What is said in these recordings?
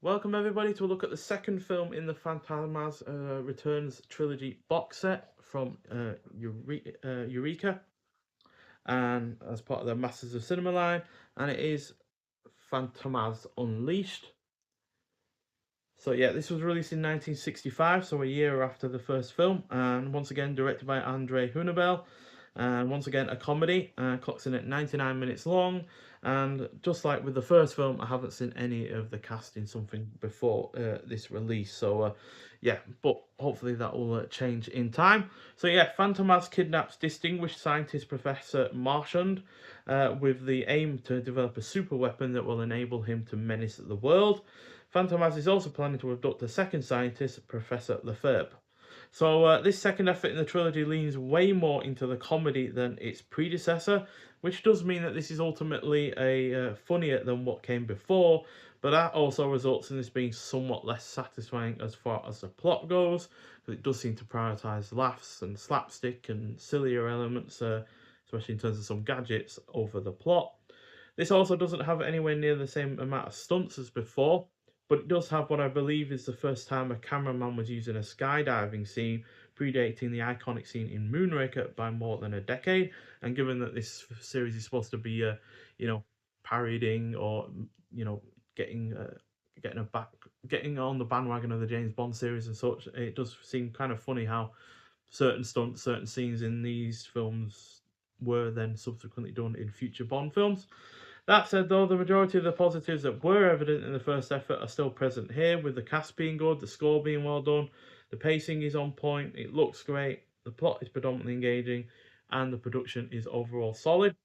Welcome everybody to a look at the second film in the Fantomas Returns trilogy box set from Eureka, and as part of the Masters of Cinema line, and it is Fantomas Unleashed. So yeah, this was released in 1965, so a year after the first film, and once again directed by Andre Hunebel, and once again a comedy, clocks in at 99 minutes long, and just like with the first film, I haven't seen any of the cast in something before this release, so yeah, but hopefully that will change in time. So yeah, Fantomas kidnaps distinguished scientist Professor Marchand with the aim to develop a super weapon that will enable him to menace the world. Fantomas is also planning to abduct a second scientist, Professor Lefebvre. So this second effort in the trilogy leans way more into the comedy than its predecessor, which does mean that this is ultimately a funnier than what came before, but that also results in this being somewhat less satisfying as far as the plot goes, because it does seem to prioritise laughs and slapstick and sillier elements, especially in terms of some gadgets, over the plot. This also doesn't have anywhere near the same amount of stunts as before, but it does have what I believe is the first time a cameraman was using a skydiving scene, predating the iconic scene in Moonraker by more than a decade. And given that this series is supposed to be, you know, parodying or you know, getting getting a back getting on the bandwagon of the James Bond series and such, it does seem kind of funny how certain stunts, certain scenes in these films were then subsequently done in future Bond films. That said, though, the majority of the positives that were evident in the first effort are still present here, with the cast being good, the score being well done, the pacing is on point, it looks great, the plot is predominantly engaging, and the production is overall solid.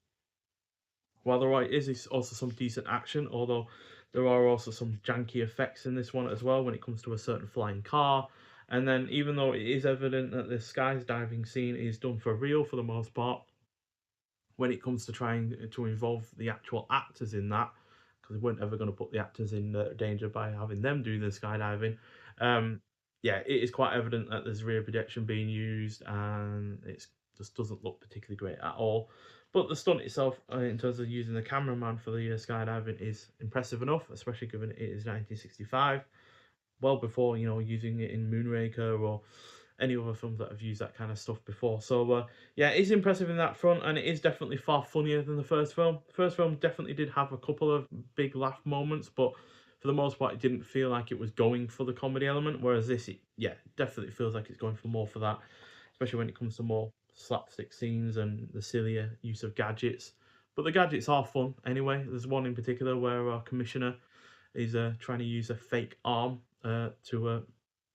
While there is also some decent action, although there are also some janky effects in this one as well when it comes to a certain flying car. And then, even though it is evident that the skydiving scene is done for real for the most part, when it comes to trying to involve the actual actors in that, because we weren't ever going to put the actors in danger by having them do the skydiving. Um, yeah, it is quite evident that there's rear projection being used, and it just doesn't look particularly great at all. But the stunt itself, in terms of using the cameraman for the skydiving, is impressive enough, especially given it is 1965, well before using it in Moonraker or any other films that have used that kind of stuff before. So yeah, it's impressive in that front, and it is definitely far funnier than the first film. The first film definitely did have a couple of big laugh moments, but for the most part, it didn't feel like it was going for the comedy element. Whereas this, yeah, definitely feels like it's going for more for that, especially when it comes to more slapstick scenes and the sillier use of gadgets. But the gadgets are fun anyway. There's one in particular where our commissioner is trying to use a fake arm to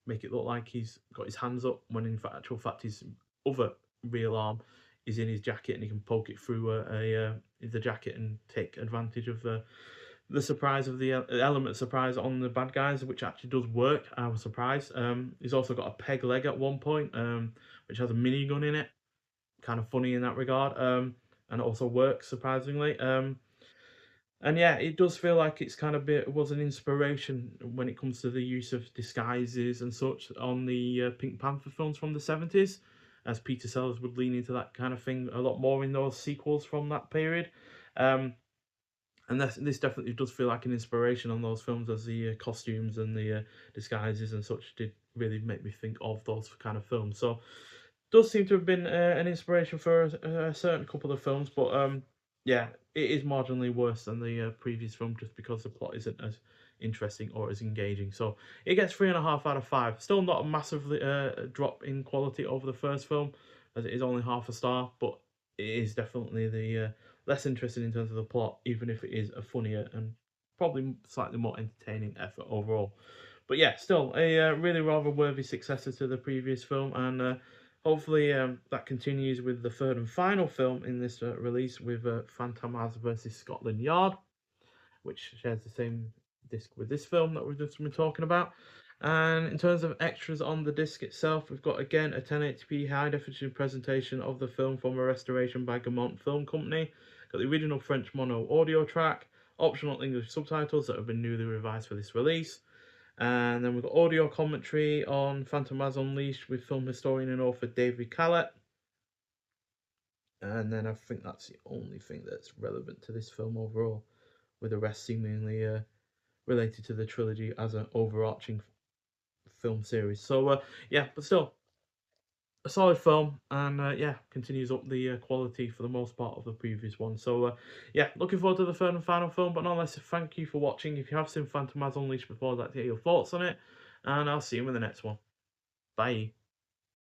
make it look like he's got his hands up, when in fact, actual fact, his other real arm is in his jacket, and he can poke it through the jacket and take advantage of the surprise of the element surprise on the bad guys, which actually does work. I was surprised. He's also got a peg leg at one point, which has a minigun in it. Kind of funny in that regard, and it also works surprisingly. And yeah, it does feel like it's kind of was an inspiration when it comes to the use of disguises and such on the Pink Panther films from the 70s, as Peter Sellers would lean into that kind of thing a lot more in those sequels from that period. Um, and this definitely does feel like an inspiration on those films, as the costumes and the disguises and such did really make me think of those kind of films. So does seem to have been an inspiration for a certain couple of films, but yeah, it is marginally worse than the previous film just because the plot isn't as interesting or as engaging. So it gets 3.5 out of 5. Still not a massive drop in quality over the first film, as it is only half a star, but it is definitely the less interesting in terms of the plot, even if it is a funnier and probably slightly more entertaining effort overall. But yeah, still a really rather worthy successor to the previous film, and hopefully that continues with the third and final film in this release, with Fantomas versus Scotland Yard, which shares the same disc with this film that we've just been talking about. And in terms of extras on the disc itself, we've got again a 1080p high definition presentation of the film from a restoration by Gaumont Film Company. Got the original French mono audio track, optional English subtitles that have been newly revised for this release. And then we've got audio commentary on Fantomas Unleashed with film historian and author David Callett. And then I think that's the only thing that's relevant to this film overall, with the rest seemingly related to the trilogy as an overarching film series. So yeah, but still a solid film, and yeah, continues up the quality for the most part of the previous one. So yeah, looking forward to the third and final film. But nonetheless, thank you for watching. If you have seen Fantomas Unleashed before, I'd like to hear your thoughts on it, and I'll see you in the next one. Bye.